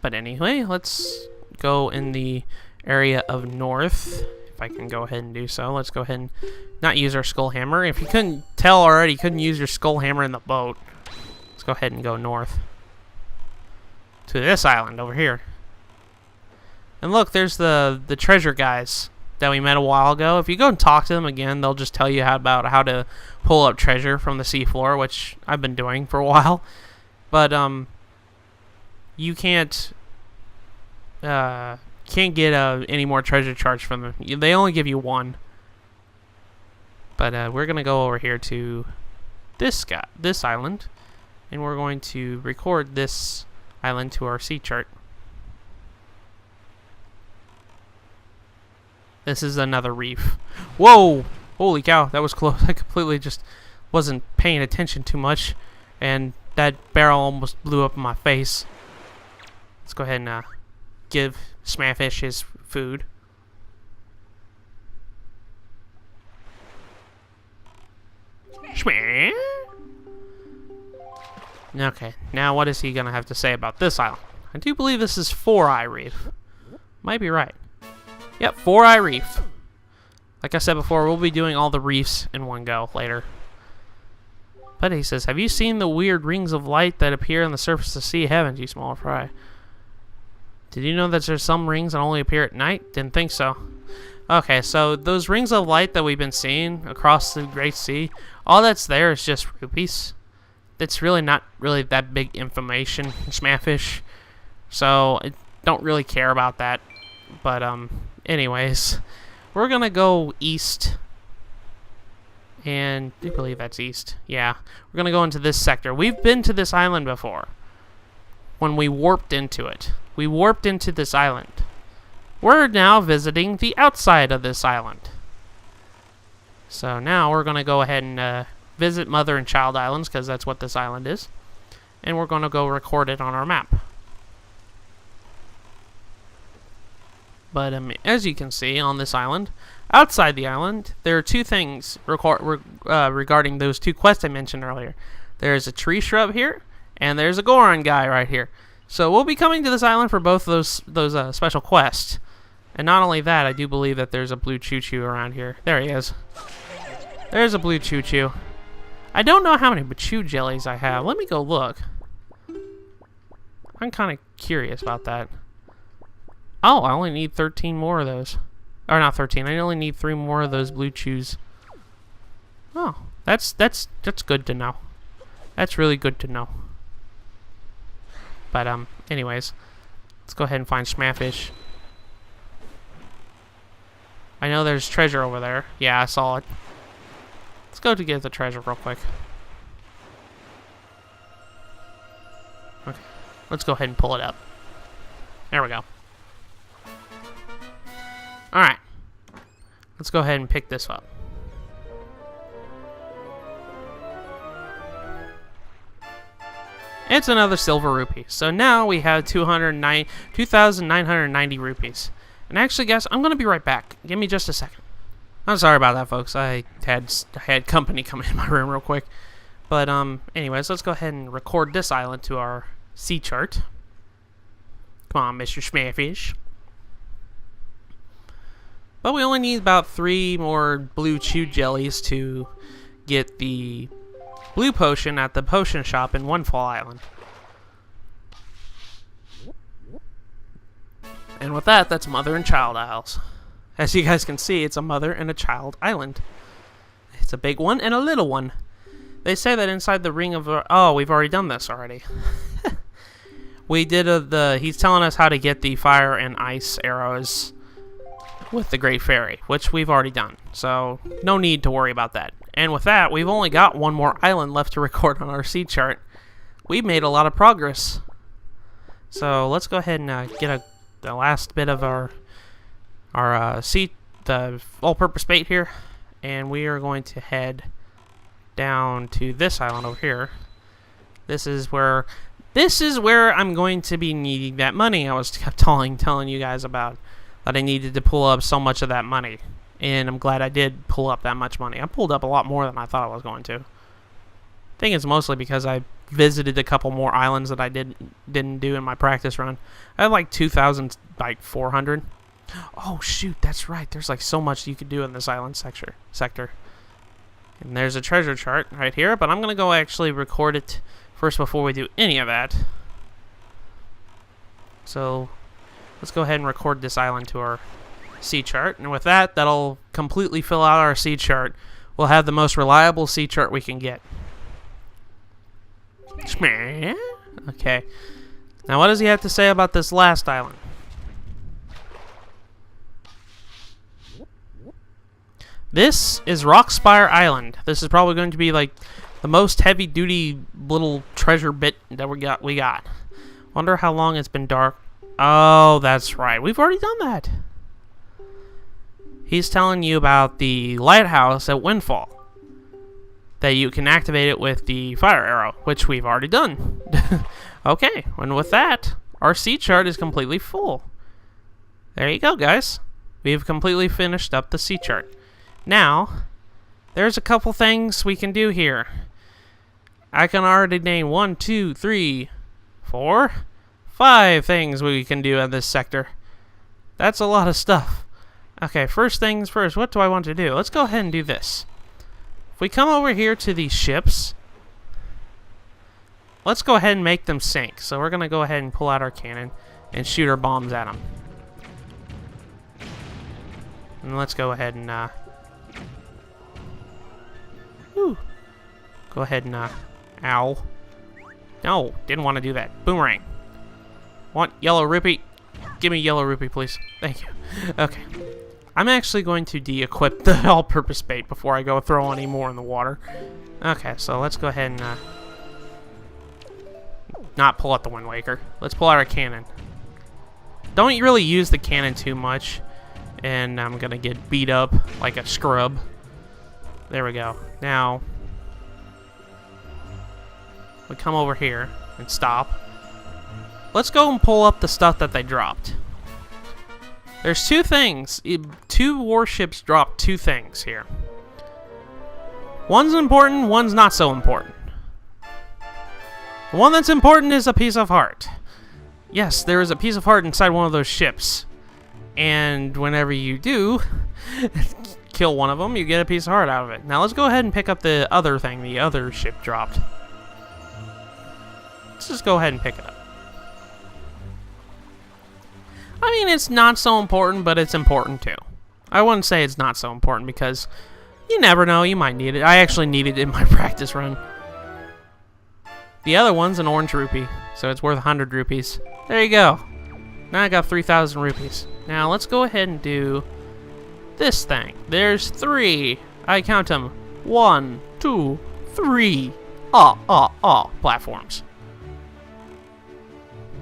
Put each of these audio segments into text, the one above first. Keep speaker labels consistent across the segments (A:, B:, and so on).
A: But anyway, let's go in the area of north. If I can go ahead and do so. Let's go ahead and not use our skull hammer. If you couldn't tell already, you couldn't use your skull hammer in the boat. Let's go ahead and go north to this island over here. And look, there's the treasure guys that we met a while ago. If you go and talk to them again, they'll just tell you about how to pull up treasure from the seafloor, which I've been doing for a while. But you can't get any more treasure charged from them. They only give you one. But we're gonna go over here to this island, and we're going to record this island to our sea chart. This is another reef. Whoa! Holy cow, that was close. I completely just wasn't paying attention too much, and that barrel almost blew up in my face. Let's go ahead and give Smafish his food. Okay, now what is he gonna have to say about this island? I do believe this is Four Eye Reef. Might be right. Yep, Four Eye Reef. Like I said before, we'll be doing all the reefs in one go later. But he says, have you seen the weird rings of light that appear on the surface of the sea? Haven't you, small fry? Did you know that there's some rings that only appear at night? Didn't think so. Okay, so those rings of light that we've been seeing across the Great Sea, all that's there is just rupees. It's really not really that big information, Smafish. So I don't really care about that. But anyways, we're gonna go east. And I believe that's east. Yeah, we're gonna go into this sector. We've been to this island before. When we warped into it. We warped into this island. We're now visiting the outside of this island. So now we're going to go ahead and visit Mother and Child Islands, because that's what this island is. And we're going to go record it on our map. But as you can see on this island, outside the island, there are two things regarding those two quests I mentioned earlier. There's a tree shrub here, and there's a Goron guy right here. So we'll be coming to this island for both of those special quests. And not only that, I do believe that there's a blue choo-choo around here. There he is. There's a blue choo-choo. I don't know how many choo jellies I have. Let me go look. I'm kind of curious about that. Oh, I only need 13 more of those. Or not 13. I only need 3 more of those blue chews. Oh, that's good to know. That's really good to know. But anyways, let's go ahead and find Smafish. I know there's treasure over there. Yeah, I saw it. Let's go to get the treasure real quick. Okay, let's go ahead and pull it up. There we go. Alright. Let's go ahead and pick this up. It's another silver rupee. So now we have 2,990 rupees. And actually, guys, I'm going to be right back. Give me just a second. I'm sorry about that, folks. I had company come in my room real quick. But anyways, let's go ahead and record this island to our sea chart. Come on, Mr. Smafish. But we only need about 3 more blue chew jellies to get the blue potion at the potion shop in Windfall Island. And with that, that's Mother and Child Isles. As you guys can see, it's a Mother and a Child Island. It's a big one and a little one. They say that inside the ring of... Oh, we've already done this already. We did he's telling us how to get the fire and ice arrows with the Great Fairy, which we've already done. So, no need to worry about that. And with that, we've only got 1 more island left to record on our sea chart. We've made a lot of progress. So, let's go ahead and get the last bit of the all-purpose bait here, and we are going to head down to this island over here. This is where I'm going to be needing that money I was kept telling you guys about, that I needed to pull up so much of that money, and I'm glad I did pull up that much money. I pulled up a lot more than I thought I was going to. I think it's mostly because I visited a couple more islands that I didn't do in my practice run. I had like 2,400. Oh shoot, that's right. There's like so much you could do in this island sector. And there's a treasure chart right here, but I'm gonna go actually record it first before we do any of that. So let's go ahead and record this island to our sea chart, and with that, that'll completely fill out our sea chart. We'll have the most reliable sea chart we can get. Okay. Now what does he have to say about this last island? This is Rock Spire Island. This is probably going to be like the most heavy-duty little treasure bit that we got. Wonder how long it's been dark. Oh, that's right. We've already done that. He's telling you about the lighthouse at Windfall. That you can activate it with the fire arrow, which we've already done. Okay, and with that, our sea chart is completely full. There you go, guys. We've completely finished up the sea chart. Now, there's a couple things we can do here. I can already name 1, 2, 3, 4, 5 things we can do in this sector. That's a lot of stuff. Okay, first things first, what do I want to do? Let's go ahead and do this. If we come over here to these ships, let's go ahead and make them sink. So we're going to go ahead and pull out our cannon and shoot our bombs at them. And let's go ahead and go ahead and ow. No, didn't want to do that. Boomerang. Want yellow rupee? Give me yellow rupee, please. Thank you. Okay. I'm actually going to de-equip the all-purpose bait before I go throw any more in the water. Okay, so let's go ahead and not pull out the Wind Waker. Let's pull out our cannon. Don't really use the cannon too much, and I'm gonna get beat up like a scrub. There we go. Now we come over here and stop. Let's go and pull up the stuff that they dropped. There's 2 things. 2 warships dropped 2 things here. One's important, one's not so important. The one that's important is a piece of heart. Yes, there is a piece of heart inside one of those ships. And whenever you do kill one of them, you get a piece of heart out of it. Now let's go ahead and pick up the other thing the other ship dropped. Let's just go ahead and pick it up. I mean, it's not so important, but it's important too. I wouldn't say it's not so important because you never know, you might need it. I actually need it in my practice run. The other one's an orange rupee, so it's worth 100 rupees. There you go. Now I got 3,000 rupees. Now let's go ahead and do this thing. There's 3. I count them. 1, 2, 3. Platforms.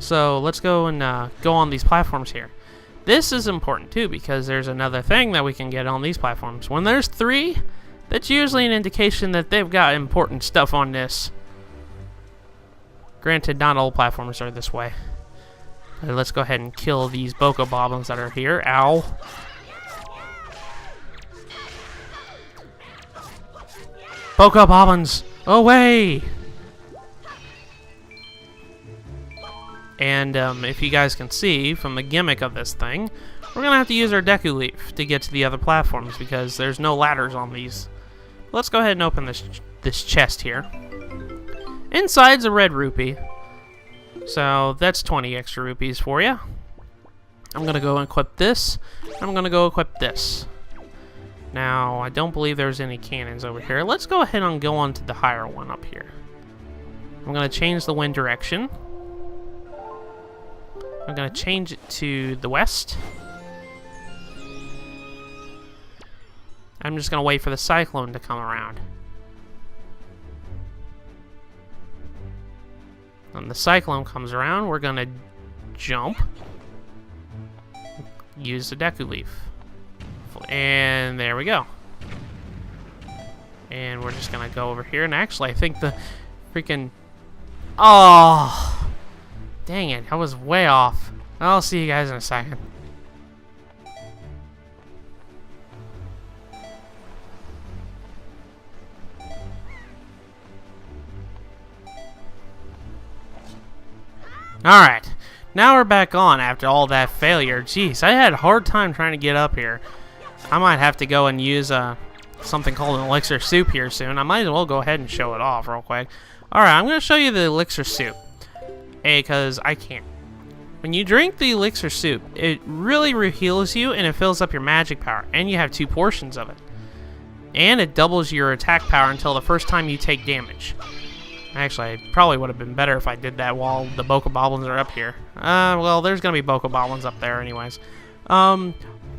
A: So let's go and go on these platforms here. This is important too because there's another thing that we can get on these platforms. When there's 3, that's usually an indication that they've got important stuff on this. Granted, not all platforms are this way. But let's go ahead and kill these Boko Bobbins that are here. Ow. Boko Bobbins, away! And if you guys can see from the gimmick of this thing, we're going to have to use our Deku Leaf to get to the other platforms because there's no ladders on these. Let's go ahead and open this chest here. Inside's a red rupee. So that's 20 extra rupees for you. I'm going to go and equip this. I'm going to go equip this. Now, I don't believe there's any cannons over here. Let's go ahead and go on to the higher one up here. I'm going to change the wind direction. I'm going to change it to the west. I'm just going to wait for the cyclone to come around. When the cyclone comes around, we're going to jump. Use the Deku Leaf. And there we go. And we're just going to go over here. And actually, I think the freaking... Oh! Dang it, I was way off. I'll see you guys in a second. Alright, now we're back on after all that failure. Jeez, I had a hard time trying to get up here. I might have to go and use something called an elixir soup here soon. I might as well go ahead and show it off real quick. Alright, I'm going to show you the elixir soup. Because I can't. When you drink the elixir soup, it really heals you and it fills up your magic power. And you have 2 portions of it. And it doubles your attack power until the first time you take damage. Actually, it probably would have been better if I did that while the Bokoboblins are up here. Well, there's going to be Bokoboblins up there anyways.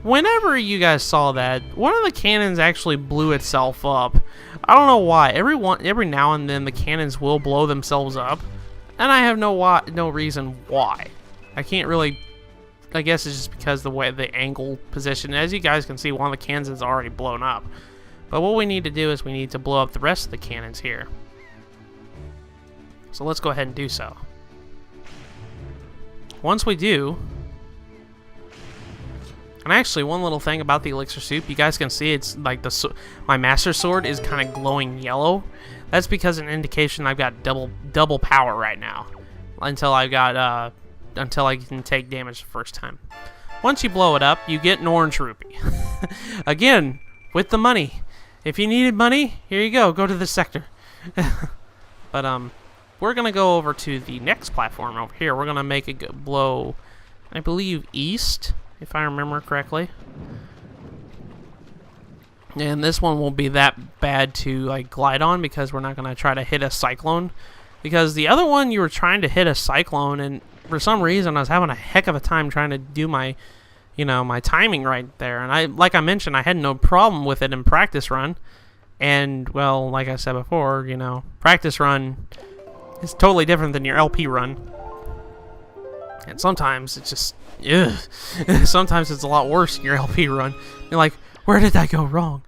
A: Whenever you guys saw that, one of the cannons actually blew itself up. I don't know why. Every now and then the cannons will blow themselves up. And I have no reason why. I can't really... I guess it's just because the way the angle position. As you guys can see, one of the cannons is already blown up. But what we need to do is we need to blow up the rest of the cannons here. So let's go ahead and do so. Once we do... And actually, one little thing about the elixir soup, you guys can see it's like my master sword is kind of glowing yellow. That's because an indication I've got double power right now. Until I can take damage the first time. Once you blow it up, you get an orange rupee. Again, with the money. If you needed money, here you go. Go to this sector. But we're gonna go over to the next platform over here. We're gonna make it blow, I believe, east, if I remember correctly. And this one won't be that bad to like glide on because we're not gonna try to hit a cyclone. Because the other one you were trying to hit a cyclone, and for some reason I was having a heck of a time trying to do my, my timing right there. And like I mentioned, I had no problem with it in practice run. And well, like I said before, practice run is totally different than your LP run. And sometimes it's just, ugh. Sometimes it's a lot worse than your LP run. You're like, where did I go wrong?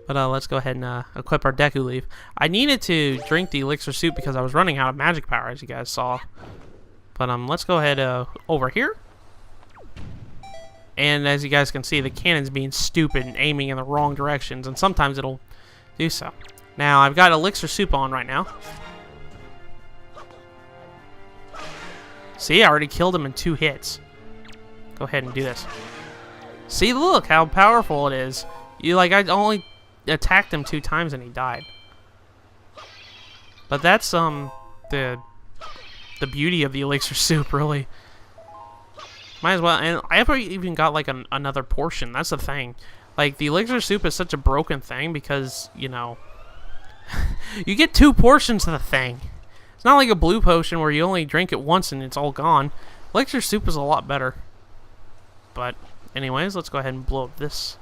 A: But let's go ahead and equip our Deku Leaf. I needed to drink the elixir soup because I was running out of magic power, as you guys saw. But let's go ahead over here. And as you guys can see, the cannon's being stupid and aiming in the wrong directions. And sometimes it'll do so. Now, I've got elixir soup on right now. See, I already killed him in 2 hits. Go ahead and do this. See, look how powerful it is. I only attacked him 2 times and he died. But that's the beauty of the elixir soup, really. Might as well. And I even got like another portion. That's the thing. Like, the elixir soup is such a broken thing because you get 2 portions of the thing. It's not like a blue potion where you only drink it once and it's all gone. Elixir soup is a lot better. But anyways, let's go ahead and blow up this.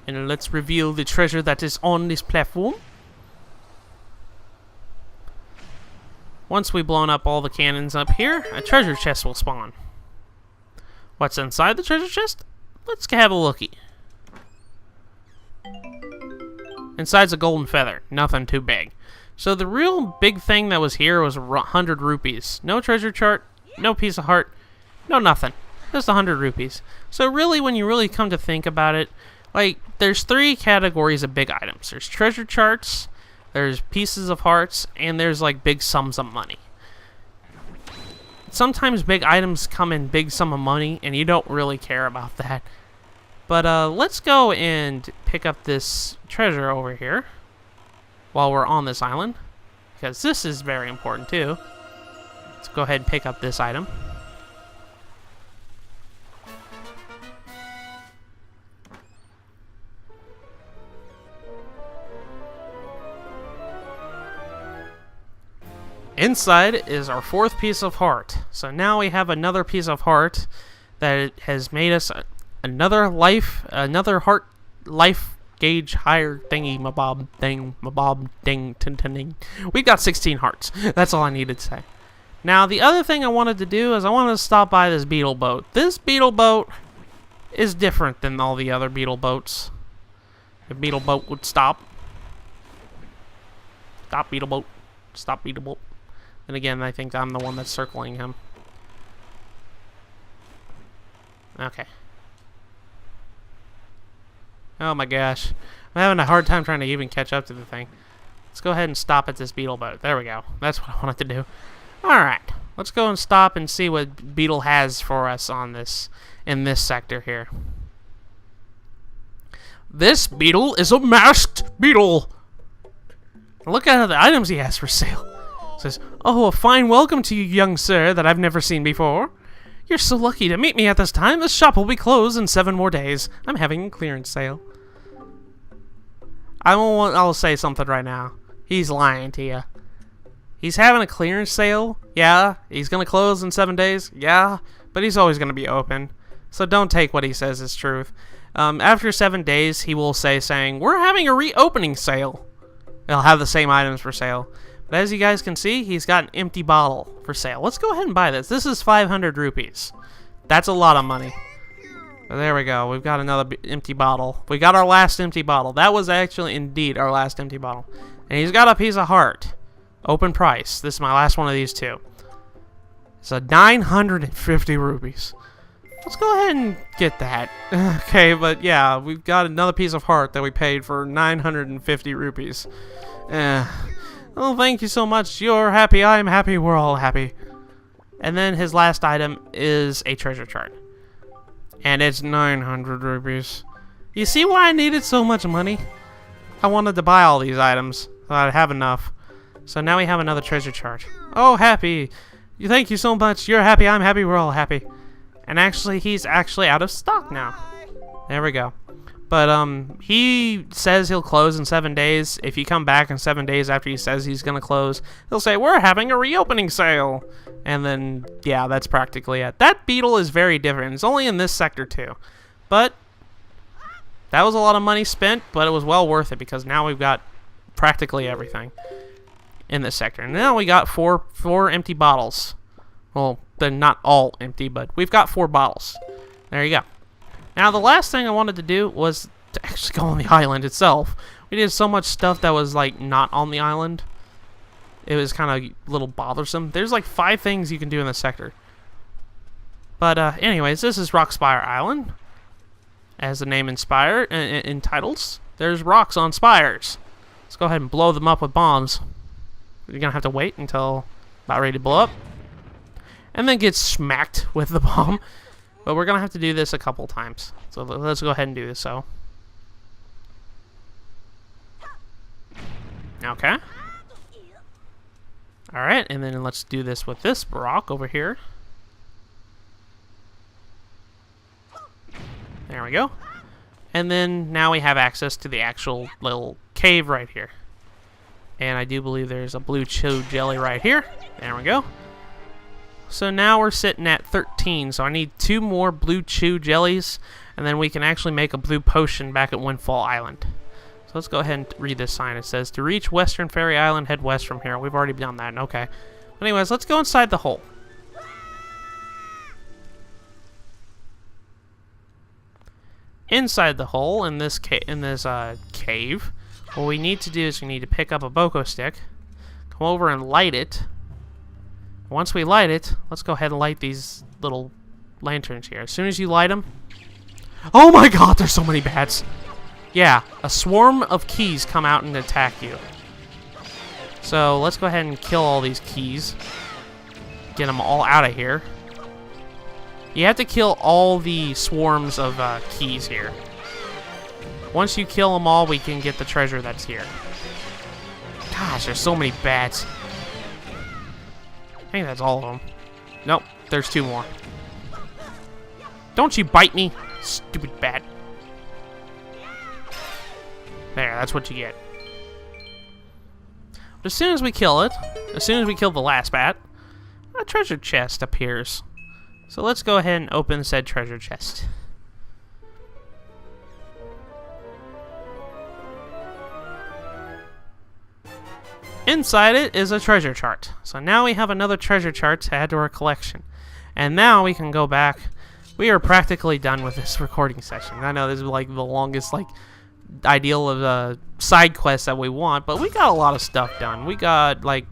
A: And let's reveal the treasure that is on this platform. Once we've blown up all the cannons up here, a treasure chest will spawn. What's inside the treasure chest? Let's have a looky. Inside's a golden feather. Nothing too big. So the real big thing that was here was 100 rupees. No treasure chart, no piece of heart, no nothing. Just 100 rupees. So really, when you really come to think about it, like, there's 3 categories of big items. There's treasure charts, there's pieces of hearts, and there's like big sums of money. Sometimes big items come in big sum of money, and you don't really care about that. But let's go and pick up this treasure over here while we're on this island, because this is very important too. Let's go ahead and pick up this item. Inside is our 4th piece of heart. So now we have another piece of heart that has made us another heart life gauge higher thingy mabob ding tin tin. We've got 16 hearts. That's all I needed to say. Now the other thing I wanted to do is I wanted to stop by this beetle boat. This beetle boat is different than all the other beetle boats. The beetle boat would stop. Stop beetle boat. Stop beetle boat. And again, I think I'm the one that's circling him. Okay. Oh my gosh. I'm having a hard time trying to even catch up to the thing. Let's go ahead and stop at this beetle boat. There we go. That's what I wanted to do. Alright. Let's go and stop and see what beetle has for us on this, in this sector here. This beetle is a masked beetle. Look at the items he has for sale. It says, "Oh, a fine welcome to you, young sir, that I've never seen before. You're so lucky to meet me at this time. This shop will be closed in 7 more days. I'm having a clearance sale." I'll say something right now. He's lying to you. He's having a clearance sale. Yeah. He's going to close in 7 days. Yeah. But he's always going to be open. So don't take what he says as truth. After 7 days, he will saying, "We're having a reopening sale." He'll have the same items for sale. But as you guys can see, he's got an empty bottle for sale. Let's go ahead and buy this. This is 500 rupees. That's a lot of money. But there we go. We've got another empty bottle. We got our last empty bottle. That was actually indeed our last empty bottle. And he's got a piece of heart. Open price. This is my last one of these two. So 950 rupees. Let's go ahead and get that. Okay, but yeah, we've got another piece of heart that we paid for 950 rupees. Oh, thank you so much. You're happy, I'm happy, we're all happy. And then his last item is a treasure chart. And it's 900 rupees. You see why I needed so much money? I wanted to buy all these items, so I'd have enough. So now we have another treasure chart. Oh, happy. Thank you so much. You're happy, I'm happy, we're all happy. And actually, he's actually out of stock now. There we go. But he says he'll close in 7 days. If you come back in 7 days after he says he's going to close, he'll say, "We're having a reopening sale." And then, yeah, that's practically it. That beetle is very different. It's only in this sector, too. But that was a lot of money spent, but it was well worth it because now we've got practically everything in this sector. And now we got four empty bottles. Well, they're not all empty, but we've got 4 bottles. There you go. Now, the last thing I wanted to do was to actually go on the island itself. We did so much stuff that was, like, not on the island. It was kind of a little bothersome. There's, like, 5 things you can do in this sector. But, anyways, this is Rock Spire Island. As the name entitles, there's rocks on spires. Let's go ahead and blow them up with bombs. You're going to have to wait until about ready to blow up. And then get smacked with the bomb. But we're going to have to do this a couple times. So let's go ahead and do this. So, okay. Alright, and then let's do this with this rock over here. There we go. And then now we have access to the actual little cave right here. And I do believe there's a blue chew jelly right here. There we go. So now we're sitting at 13, so I need 2 more blue chew jellies, and then we can actually make a blue potion back at Windfall Island. So let's go ahead and read this sign. It says, "To reach Western Fairy Island, head west from here." We've already done that, okay. But anyways, let's go inside the hole. Inside the hole, in this cave, what we need to do is we need to pick up a boko stick, come over and light it. Once we light it, let's go ahead and light these little lanterns here. As soon as you light them... Oh my god, there's so many bats! Yeah, a swarm of keys come out and attack you. So let's go ahead and kill all these keys. Get them all out of here. You have to kill all the swarms of keys here. Once you kill them all, we can get the treasure that's here. Gosh, there's so many bats. I think that's all of them. Nope, there's 2 more. Don't you bite me, stupid bat. There, that's what you get. But as soon as we kill it, as soon as we kill the last bat, a treasure chest appears. So let's go ahead and open said treasure chest. Inside it is a treasure chart. So now we have another treasure chart to add to our collection. And now we can go back. We are practically done with this recording session. I know this is like the longest ideal of side quests that we want, but we got a lot of stuff done. We got like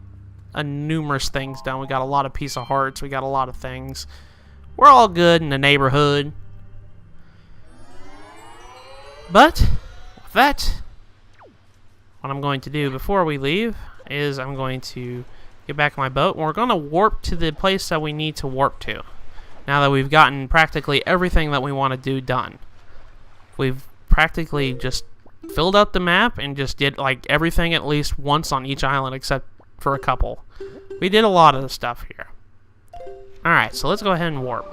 A: numerous things done. We got a lot of piece of hearts. We got a lot of things. We're all good in the neighborhood. But with that, what I'm going to do before we leave is I'm going to get back on my boat, and we're going to warp to the place that we need to warp to. Now that we've gotten practically everything that we want to do done. We've practically just filled out the map and just did like everything at least once on each island except for a couple. We did a lot of the stuff here. Alright, so let's go ahead and warp.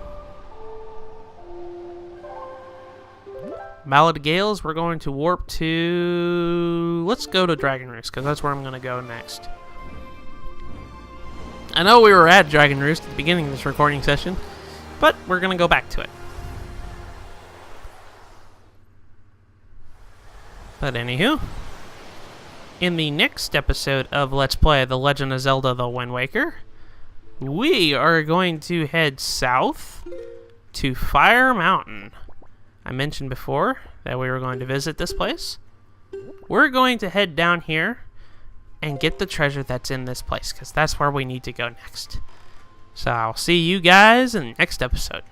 A: Ballad of Gales, we're going to warp to... Let's go to Dragon Roost, because that's where I'm going to go next. I know we were at Dragon Roost at the beginning of this recording session, but we're going to go back to it. But anywho, in the next episode of Let's Play The Legend of Zelda The Wind Waker, we are going to head south to Fire Mountain. I mentioned before that we were going to visit this place. We're going to head down here and get the treasure that's in this place, because that's where we need to go next. So I'll see you guys in the next episode.